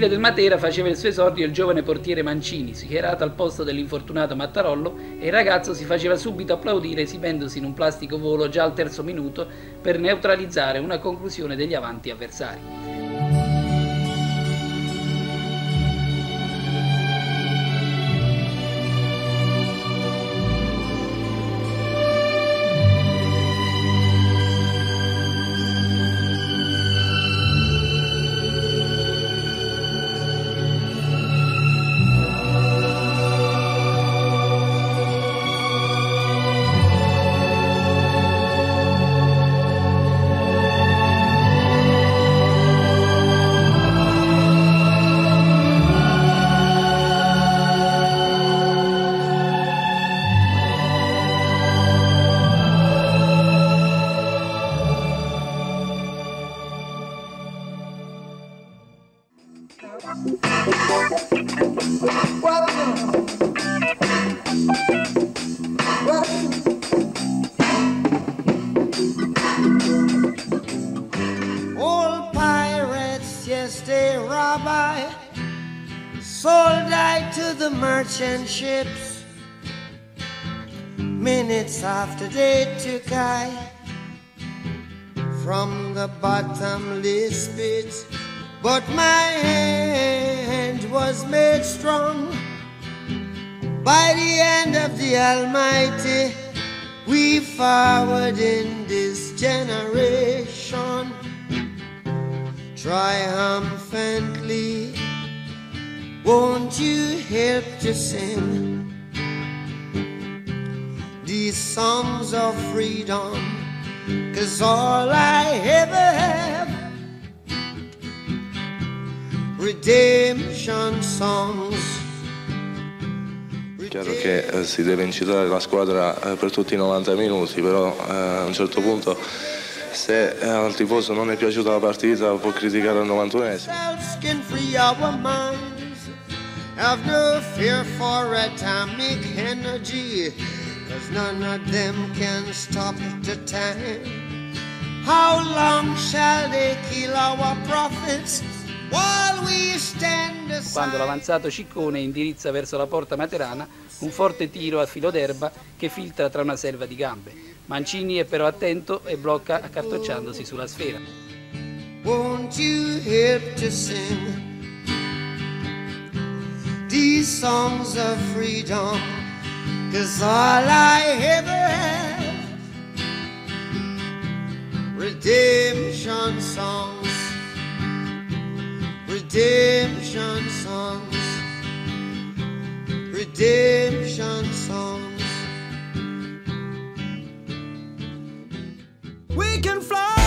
cortile del Matera faceva il suo esordio il giovane portiere Mancini, schierato al posto dell'infortunato Mattarollo, e il ragazzo si faceva subito applaudire esibendosi in un plastico volo già al terzo minuto per neutralizzare una conclusione degli avanti avversari. Old pirates, yes, they rob I, sold I to the merchant ships. Minutes after they took I from the bottomless pit, but my hand was made strong by the hand of the Almighty. We forward in this generation triumphantly. Won't you help to sing these songs of freedom? 'Cause all I ever have, redemption songs. È chiaro che si deve incitare la squadra per tutti i 90 minuti, però a un certo punto se al tifoso non è piaciuta la partita può criticare al 91esimo. Have no fear for atomic energy, 'cause none of them can stop the time. How long shall they kill our prophets while we stand aside? Quando l'avanzato Ciccone indirizza verso la porta materana un forte tiro a filo d'erba che filtra tra una selva di gambe. Mancini è però attento e blocca accartocciandosi sulla sfera. Won't you help to sing these songs of freedom? 'Cause all I ever have, redemption songs, redemption songs, redemption songs. We can fly.